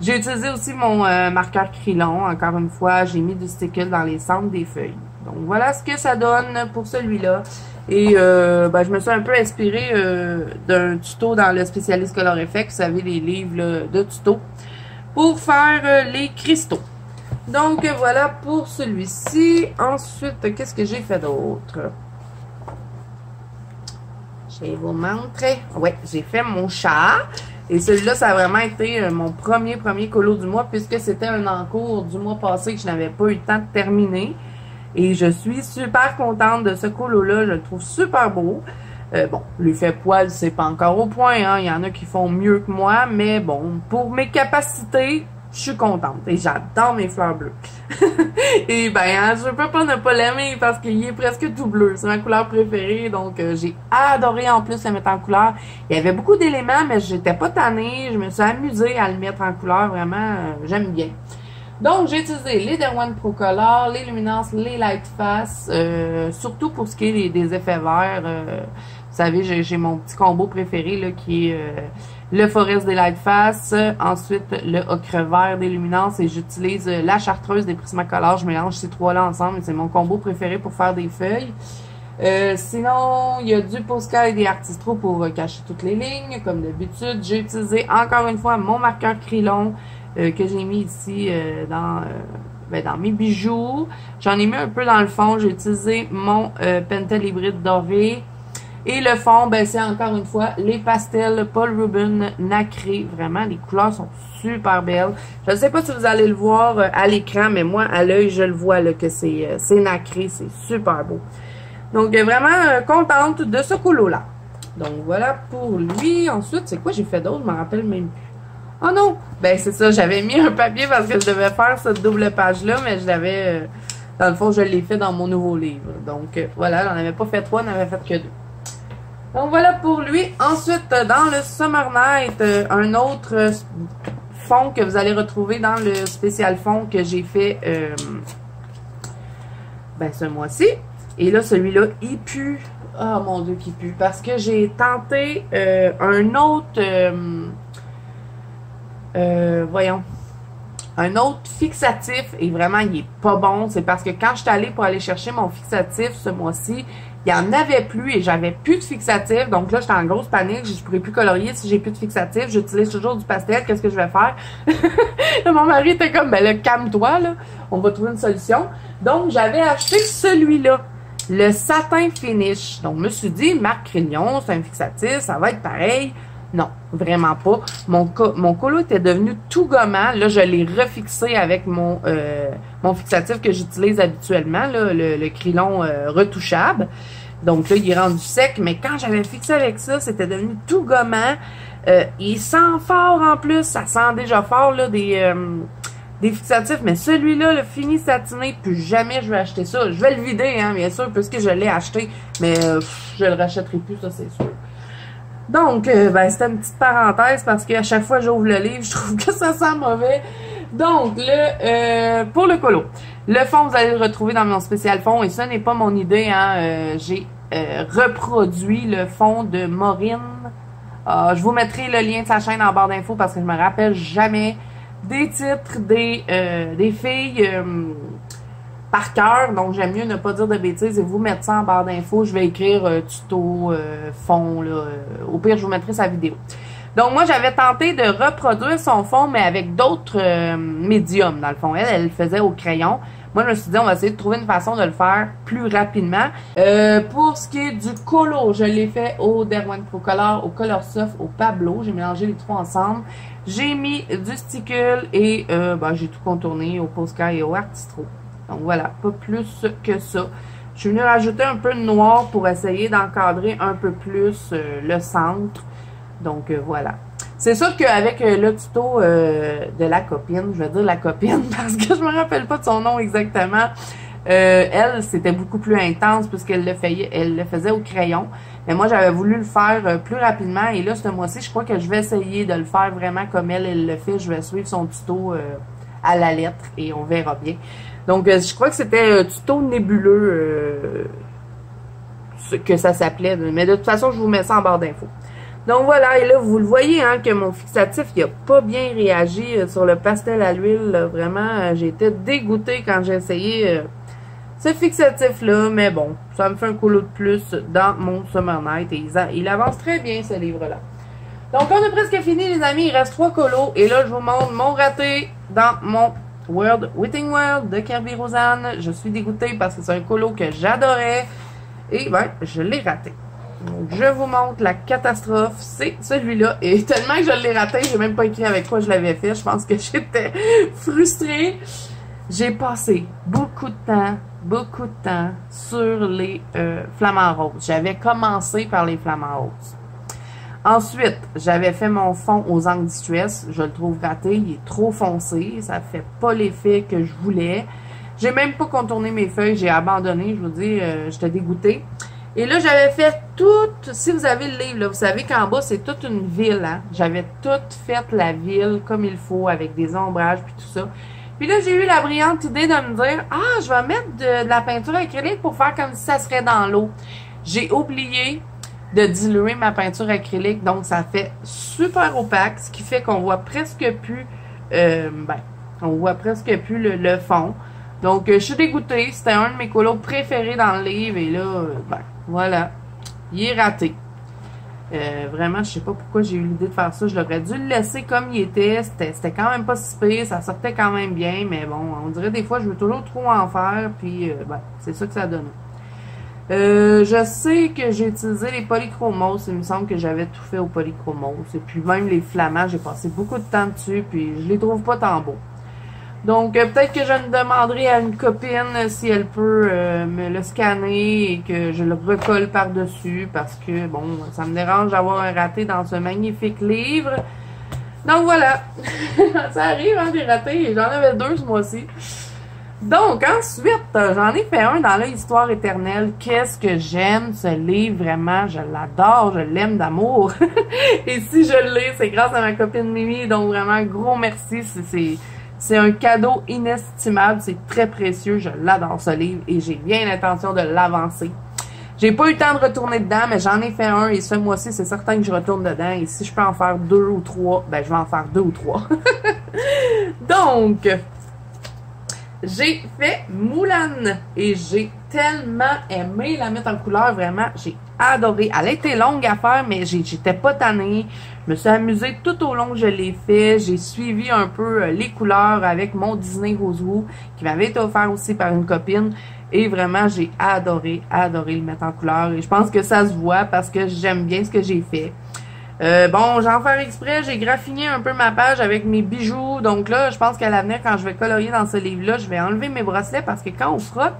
J'ai utilisé aussi mon marqueur Krylon. Encore une fois, j'ai mis du stickle dans les centres des feuilles. Donc, voilà ce que ça donne pour celui-là. Et ben, je me suis un peu inspirée d'un tuto dans le spécialiste Color Effect. Vous savez, les livres là, de tuto pour faire les cristaux. Donc, voilà pour celui-ci. Ensuite, qu'est-ce que j'ai fait d'autre? Je vais vous montrer. Ouais, j'ai fait mon chat. Et celui-là, ça a vraiment été mon premier colo du mois, puisque c'était un encours du mois passé que je n'avais pas eu le temps de terminer. Et je suis super contente de ce colo-là. Je le trouve super beau. Bon, l'effet poil, c'est pas encore au point, hein. Il y en a qui font mieux que moi, mais bon, pour mes capacités, je suis contente. Et j'adore mes fleurs bleues. Et ben, hein, je peux pas ne pas l'aimer parce qu'il est presque tout bleu. C'est ma couleur préférée, donc j'ai adoré en plus le mettre en couleur. Il y avait beaucoup d'éléments, mais j'étais pas tannée. Je me suis amusée à le mettre en couleur, vraiment, j'aime bien. Donc, j'ai utilisé les Derwent Pro Color, les Luminance, les Light Face, surtout pour ce qui est des effets verts. Vous savez, j'ai mon petit combo préféré là, qui est le Forest des Light Face, ensuite le Ocre Vert des Luminance et j'utilise la Chartreuse des Prismacolor. Je mélange ces trois-là ensemble et c'est mon combo préféré pour faire des feuilles. Sinon, il y a du Posca et des Artistro pour cacher toutes les lignes, comme d'habitude. J'ai utilisé encore une fois mon marqueur Krylon que j'ai mis ici dans mes bijoux. J'en ai mis un peu dans le fond. J'ai utilisé mon Pentel hybride doré. Et le fond, ben, c'est encore une fois les pastels Paul Rubin nacré. Vraiment, les couleurs sont super belles. Je ne sais pas si vous allez le voir à l'écran, mais moi, à l'œil, je le vois là, que c'est nacré. C'est super beau. Donc, vraiment contente de ce colo-là. Donc, voilà pour lui. Ensuite, c'est quoi j'ai fait d'autre? Je me rappelle même plus. Oh non! Ben, c'est ça. J'avais mis un papier parce que je devais faire cette double page-là, mais je l'avais... dans le fond, je l'ai fait dans mon nouveau livre. Donc, voilà. J'en avais pas fait 3, j'en avais fait que 2. Donc voilà pour lui. Ensuite, dans le Summer Night, un autre fond que vous allez retrouver dans le spécial fond que j'ai fait ce mois-ci. Et là, celui-là, il pue. Oh mon Dieu, qu'il pue. Parce que j'ai tenté un autre... un autre fixatif. Et vraiment, il est pas bon. C'est parce que quand je suis allée pour aller chercher mon fixatif ce mois-ci, il n'y en avait plus et j'avais plus de fixatif. Donc là, j'étais en grosse panique. Je ne pourrais plus colorier si j'ai plus de fixatif. J'utilise toujours du pastel. Qu'est-ce que je vais faire? Mon mari était comme, ben là, calme-toi, là. On va trouver une solution. Donc, j'avais acheté celui-là. Le Satin Finish. Donc, je me suis dit, marque Krylon, c'est un fixatif, ça va être pareil. Non, vraiment pas. Mon colo était devenu tout gommant. Là, je l'ai refixé avec mon fixatif que j'utilise habituellement, là, le Krylon retouchable. Donc là, il est rendu sec. Mais quand j'avais fixé avec ça, c'était devenu tout gommant. Il sent fort en plus. Ça sent déjà fort là, des fixatifs. Mais celui-là, le fini satiné, plus jamais je vais acheter ça. Je vais le vider, hein, bien sûr, puisque je l'ai acheté. Mais je le rachèterai plus, ça c'est sûr. Donc, c'était une petite parenthèse parce qu'à chaque fois que j'ouvre le livre, je trouve que ça sent mauvais. Donc, pour le colo, le fond, vous allez le retrouver dans mon spécial fond et ce n'est pas mon idée. Hein, j'ai reproduit le fond de Maureen. Je vous mettrai le lien de sa chaîne en barre d'infos parce que je me rappelle jamais des titres des filles par cœur, donc j'aime mieux ne pas dire de bêtises et vous mettre ça en barre d'infos. Je vais écrire tuto fond, là. Au pire, je vous mettrai sa vidéo. Donc, moi, j'avais tenté de reproduire son fond, mais avec d'autres médiums, dans le fond. Elle le faisait au crayon. Moi, je me suis dit, on va essayer de trouver une façon de le faire plus rapidement. Pour ce qui est du colo, je l'ai fait au Derwent Pro Color, au Color Soft, au Pablo. J'ai mélangé les trois ensemble. J'ai mis du sticule et j'ai tout contourné au Posca et au Artistro. Donc voilà, pas plus que ça. Je suis venue rajouter un peu de noir pour essayer d'encadrer un peu plus le centre. Donc voilà. C'est sûr qu'avec le tuto de la copine, je vais dire la copine parce que je me rappelle pas de son nom exactement. Elle, c'était beaucoup plus intense puisqu'elle le faisait au crayon. Mais moi, j'avais voulu le faire plus rapidement. Et là, ce mois-ci, je crois que je vais essayer de le faire vraiment comme elle le fait. Je vais suivre son tuto à la lettre et on verra bien. Donc, je crois que c'était tuto nébuleux que ça s'appelait. Mais de toute façon, je vous mets ça en barre d'infos. Donc, voilà. Et là, vous le voyez, hein, que mon fixatif, il n'a pas bien réagi sur le pastel à l'huile. Vraiment, j'ai été dégoûtée quand j'ai essayé ce fixatif-là. Mais bon, ça me fait un colo de plus dans mon Summer Night. Et il avance très bien, ce livre-là. Donc, on a presque fini, les amis. Il reste 3 colos. Et là, je vous montre mon raté dans mon World Within World de Kerby Rosanne. Je suis dégoûtée parce que c'est un colo que j'adorais. Et je l'ai raté. Donc, je vous montre la catastrophe. C'est celui-là. Et tellement que je l'ai raté, j'ai même pas écrit avec quoi je l'avais fait. Je pense que j'étais frustrée. J'ai passé beaucoup de temps sur les flamants roses. J'avais commencé par les flamants roses. Ensuite, j'avais fait mon fond aux angles distress. Je le trouve raté, il est trop foncé, ça fait pas l'effet que je voulais. J'ai même pas contourné mes feuilles, j'ai abandonné, je vous dis, j'étais dégoûtée. Et là, j'avais fait toute, si vous avez le livre, là, vous savez qu'en bas, c'est toute une ville, hein. J'avais toute fait la ville comme il faut, avec des ombrages puis tout ça. Puis là, j'ai eu la brillante idée de me dire, ah, je vais mettre de la peinture acrylique pour faire comme si ça serait dans l'eau. J'ai oublié de diluer ma peinture acrylique, donc ça fait super opaque, ce qui fait qu'on voit presque plus, on voit presque plus le fond. Donc, je suis dégoûtée. C'était un de mes colos préférés dans le livre. Et là, voilà. Il est raté. Vraiment, je sais pas pourquoi j'ai eu l'idée de faire ça. Je l'aurais dû le laisser comme il était. C'était quand même pas si pire. Ça sortait quand même bien. Mais bon, on dirait des fois, je veux toujours trop en faire. Puis, c'est ça que ça donne. Je sais que j'ai utilisé les polychromos. Il me semble que j'avais tout fait au polychromos. Et puis, même les flamands, j'ai passé beaucoup de temps dessus. Puis, je les trouve pas tant beaux. Donc, peut-être que je me demanderai à une copine si elle peut me le scanner et que je le recolle par-dessus parce que, bon, ça me dérange d'avoir un raté dans ce magnifique livre. Donc, voilà. Ça arrive, hein, des ratés. J'en avais 2 ce mois-ci. Donc, ensuite, j'en ai fait un dans l'Histoire éternelle. Qu'est-ce que j'aime ce livre, vraiment. Je l'adore, je l'aime d'amour. Et si je l'ai, c'est grâce à ma copine Mimi. Donc, vraiment, gros merci. C'est un cadeau inestimable, c'est très précieux, je l'adore ce livre et j'ai bien l'intention de l'avancer. J'ai pas eu le temps de retourner dedans, mais j'en ai fait un et ce mois-ci, c'est certain que je retourne dedans et si je peux en faire 2 ou 3, ben je vais en faire 2 ou 3. Donc, j'ai fait Moulane et j'ai tellement aimé la mettre en couleur, vraiment, j'ai adoré. Elle a été longue à faire, mais j'étais pas tannée. Je me suis amusée tout au long que je l'ai fait. J'ai suivi un peu les couleurs avec mon Disney Rosewoo, qui m'avait été offert aussi par une copine. Et vraiment, j'ai adoré le mettre en couleur. Et je pense que ça se voit parce que j'aime bien ce que j'ai fait. Bon, j'en faire exprès, j'ai graffiné un peu ma page avec mes bijoux. Donc là, je pense qu'à l'avenir, quand je vais colorier dans ce livre-là, je vais enlever mes bracelets parce que quand on frotte,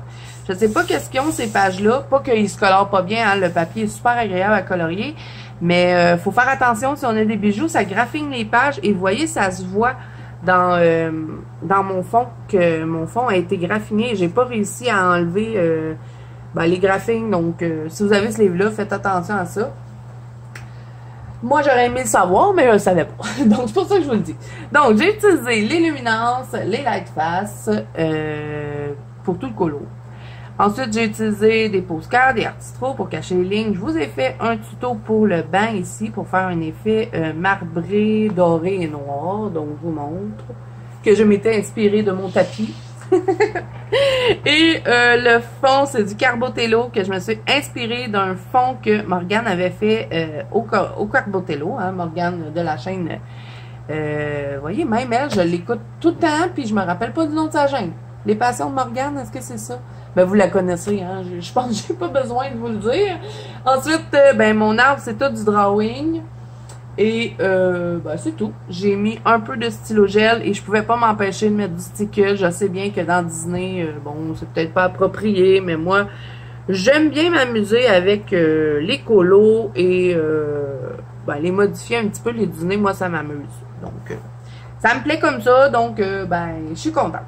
je sais pas qu'est-ce qu'ils ont ces pages-là. Pas qu'ils se colorent pas bien, hein, le papier est super agréable à colorier. Mais faut faire attention si on a des bijoux, ça graffine les pages. Et vous voyez, ça se voit dans mon fond, que mon fond a été graffiné. J'ai pas réussi à enlever les graphines. Donc, si vous avez ce livre-là, faites attention à ça. Moi, j'aurais aimé le savoir, mais je ne le savais pas. Donc, c'est pour ça que je vous le dis. Donc, j'ai utilisé les luminances, les lightface pour tout le colo. Ensuite, j'ai utilisé des postcards, des artistros pour cacher les lignes. Je vous ai fait un tuto pour le banc ici pour faire un effet marbré, doré et noir. Donc, je vous montre que je m'étais inspirée de mon tapis. Et le fond, c'est du Carbotello que je me suis inspirée d'un fond que Morgane avait fait au Carbotello, hein, Morgane de la chaîne. Vous voyez, même elle, je l'écoute tout le temps, puis je me rappelle pas du nom de sa chaîne. Les Passions de Morgane, est-ce que c'est ça? Ben, vous la connaissez, hein? Je pense que j'ai pas besoin de vous le dire. Ensuite, mon arbre, c'est tout du drawing. Et c'est tout. J'ai mis un peu de stylo gel et je pouvais pas m'empêcher de mettre du sticker. Je sais bien que dans Disney, c'est peut-être pas approprié, mais moi, j'aime bien m'amuser avec les colos et les modifier un petit peu. Les Disney, moi, ça m'amuse. Donc, ça me plaît comme ça. Donc, je suis contente.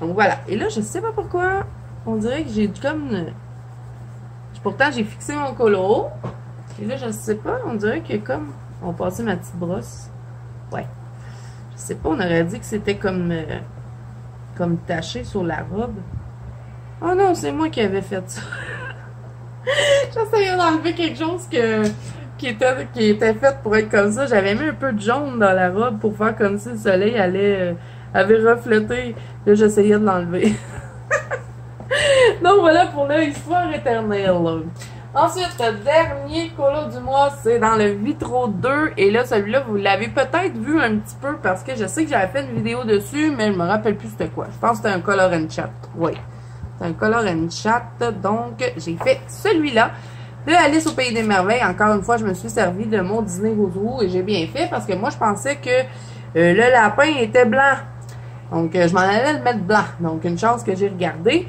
Donc, voilà. Et là, je sais pas pourquoi, on dirait que j'ai comme... Pourtant, j'ai fixé mon colo. Et là, je sais pas, on dirait que comme... On va passer ma petite brosse. Ouais. Je sais pas, on aurait dit que c'était comme taché sur la robe. Oh non, c'est moi qui avais fait ça. J'essayais d'enlever quelque chose qui était fait pour être comme ça. J'avais mis un peu de jaune dans la robe pour faire comme si le soleil avait reflété. Là, j'essayais de l'enlever. Donc voilà pour l'Histoire éternelle. Ensuite, le dernier colo du mois, c'est dans le Vitro 2. Et là, celui-là, vous l'avez peut-être vu un petit peu parce que je sais que j'avais fait une vidéo dessus, mais je me rappelle plus c'était quoi. Je pense que c'était un Color and Chat. Oui, c'est un Color and Chat. Donc, j'ai fait celui-là de Alice au Pays des Merveilles. Encore une fois, je me suis servi de mon Disney Rosewoo et j'ai bien fait parce que moi, je pensais que le lapin était blanc. Donc, je m'en allais le mettre blanc. Donc, une chance que j'ai regardé.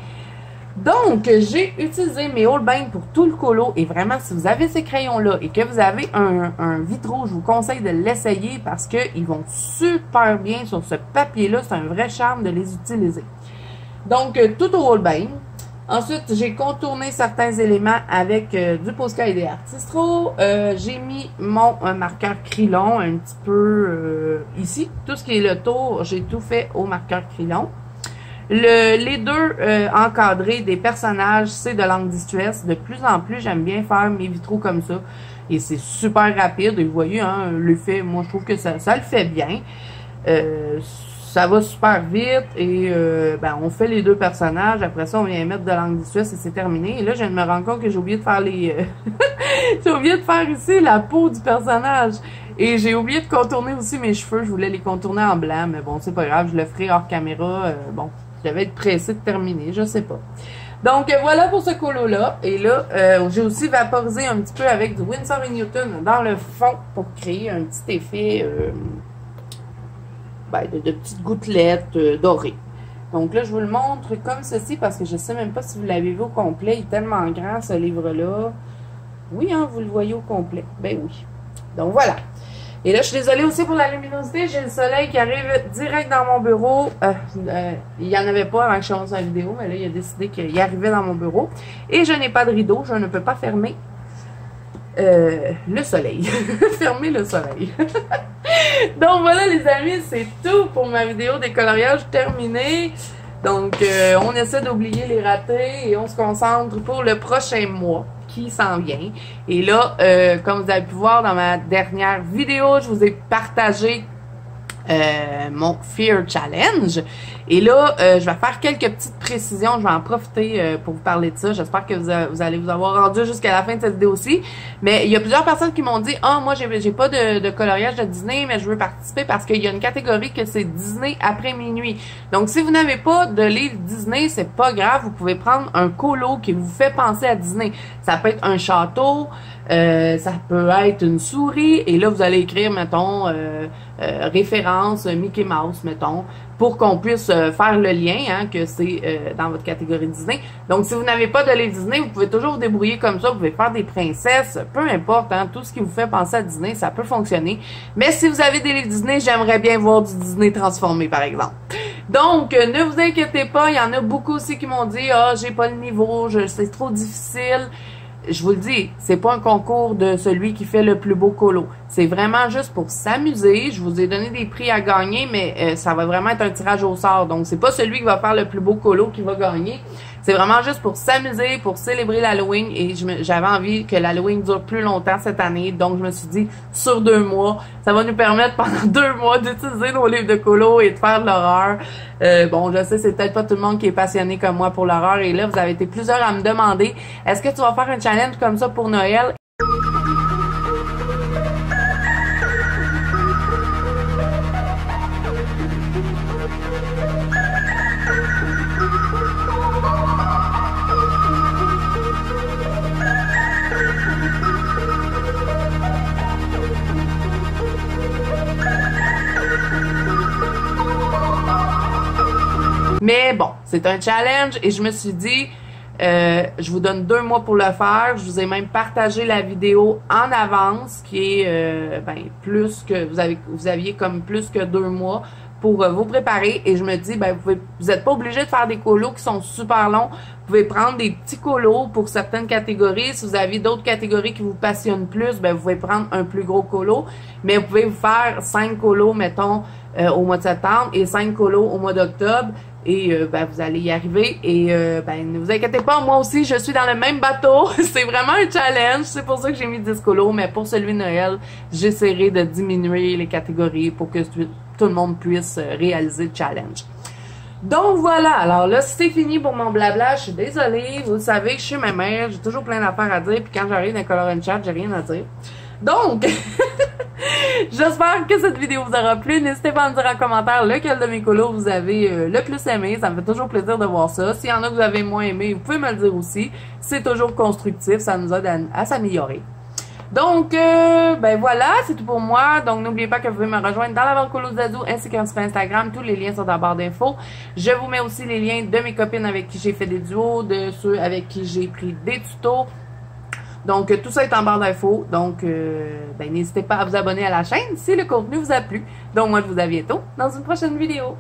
Donc, j'ai utilisé mes Holbein pour tout le colo. Et vraiment, si vous avez ces crayons-là et que vous avez un vitro, je vous conseille de l'essayer parce qu'ils vont super bien sur ce papier-là. C'est un vrai charme de les utiliser. Donc, tout au Holbein. Ensuite, j'ai contourné certains éléments avec du Posca et des Artistro. J'ai mis mon marqueur Krylon un petit peu ici. Tout ce qui est le tour, j'ai tout fait au marqueur Krylon. Les deux encadrés des personnages, c'est de l'angle distress. De plus en plus, j'aime bien faire mes vitraux comme ça. Et c'est super rapide. Et vous voyez, hein, l'effet, moi, je trouve que ça le fait bien. Ça va super vite. Et ben, on fait les deux personnages. Après ça, on vient mettre de l'angle distress et c'est terminé. Et là, je viens de me rendre compte que j'ai oublié de faire les... j'ai oublié de faire ici la peau du personnage. Et j'ai oublié de contourner aussi mes cheveux. Je voulais les contourner en blanc. Mais bon, c'est pas grave. Je le ferai hors caméra. Bon... Je devais être pressée de terminer, je sais pas. Donc, voilà pour ce colo-là. Et là, j'ai aussi vaporisé un petit peu avec du Winsor & Newton dans le fond pour créer un petit effet ben, de petites gouttelettes dorées. Donc là, je vous le montre comme ceci parce que je sais même pas si vous l'avez vu au complet. Il est tellement grand, ce livre-là. Oui, hein, vous le voyez au complet. Ben oui. Donc, voilà. Et là, je suis désolée aussi pour la luminosité. J'ai le soleil qui arrive direct dans mon bureau. Il n'y en avait pas avant que je commence la vidéo, mais là, il a décidé qu'il arrivait dans mon bureau. Et je n'ai pas de rideau. Je ne peux pas fermer le soleil. Fermer le soleil. Donc, voilà, les amis, c'est tout pour ma vidéo des coloriages terminée. Donc, on essaie d'oublier les ratés et on se concentre pour le prochain mois qui s'en vient. Et là, comme vous avez pu voir dans ma dernière vidéo, je vous ai partagé mon Fear Challenge. Et là, je vais faire quelques petites précisions. Je vais en profiter pour vous parler de ça. J'espère que vous allez vous avoir rendu jusqu'à la fin de cette vidéo aussi. Mais il y a plusieurs personnes qui m'ont dit « Ah, moi, j'ai pas de coloriage de Disney, mais je veux participer parce qu'il y a une catégorie que c'est Disney après minuit. » Donc, si vous n'avez pas de livre Disney, c'est pas grave. Vous pouvez prendre un colo qui vous fait penser à Disney. Ça peut être un château, ça peut être une souris. Et là, vous allez écrire, mettons, référence Mickey Mouse, mettons, pour qu'on puisse faire le lien, hein, que c'est dans votre catégorie Disney. Donc, si vous n'avez pas de livre Disney, vous pouvez toujours vous débrouiller comme ça. Vous pouvez faire des princesses, peu importe, hein, tout ce qui vous fait penser à Disney, ça peut fonctionner. Mais si vous avez des livres Disney, j'aimerais bien voir du Disney transformé, par exemple. Donc, ne vous inquiétez pas, il y en a beaucoup aussi qui m'ont dit « Ah, j'ai pas le niveau, c'est trop difficile ». Je vous le dis, c'est pas un concours de celui qui fait le plus beau colo. C'est vraiment juste pour s'amuser. Je vous ai donné des prix à gagner, mais ça va vraiment être un tirage au sort. Donc, c'est pas celui qui va faire le plus beau colo qui va gagner. C'est vraiment juste pour s'amuser, pour célébrer l'Halloween. Et j'avais envie que l'Halloween dure plus longtemps cette année. Donc, je me suis dit, sur 2 mois, ça va nous permettre pendant 2 mois d'utiliser nos livres de colo et de faire de l'horreur. Bon, je sais, c'est peut-être pas tout le monde qui est passionné comme moi pour l'horreur. Et là, vous avez été plusieurs à me demander, est-ce que tu vas faire un challenge comme ça pour Noël? Mais bon, c'est un challenge et je me suis dit, je vous donne 2 mois pour le faire. Je vous ai même partagé la vidéo en avance, qui est plus que vous aviez comme plus que 2 mois pour vous préparer. Et je me dis, vous n'êtes pas obligé de faire des colos qui sont super longs. Vous pouvez prendre des petits colos pour certaines catégories. Si vous avez d'autres catégories qui vous passionnent plus, vous pouvez prendre un plus gros colo. Mais vous pouvez vous faire 5 colos, mettons, au mois de septembre et 5 colos au mois d'octobre. Et vous allez y arriver. Et ne vous inquiétez pas, moi aussi, je suis dans le même bateau. C'est vraiment un challenge. C'est pour ça que j'ai mis 10 colos. Mais pour celui de Noël, j'essaierai de diminuer les catégories pour que tout le monde puisse réaliser le challenge. Donc voilà, alors là, c'est fini pour mon blabla. Je suis désolée. Vous savez que je suis ma mère. J'ai toujours plein d'affaires à dire. Puis quand j'arrive dans Color & Chat, j'ai rien à dire. Donc, j'espère que cette vidéo vous aura plu. N'hésitez pas à me dire en commentaire lequel de mes colos vous avez le plus aimé. Ça me fait toujours plaisir de voir ça. S'il y en a que vous avez moins aimé, vous pouvez me le dire aussi. C'est toujours constructif. Ça nous aide à s'améliorer. Donc, ben voilà, c'est tout pour moi. Donc, n'oubliez pas que vous pouvez me rejoindre dans la Valcolo Zazu ainsi que sur Instagram. Tous les liens sont en barre d'infos. Je vous mets aussi les liens de mes copines avec qui j'ai fait des duos, de ceux avec qui j'ai pris des tutos. Donc, tout ça est en barre d'infos. Donc, ben, n'hésitez pas à vous abonner à la chaîne si le contenu vous a plu. Donc, moi, je vous dis à bientôt dans une prochaine vidéo.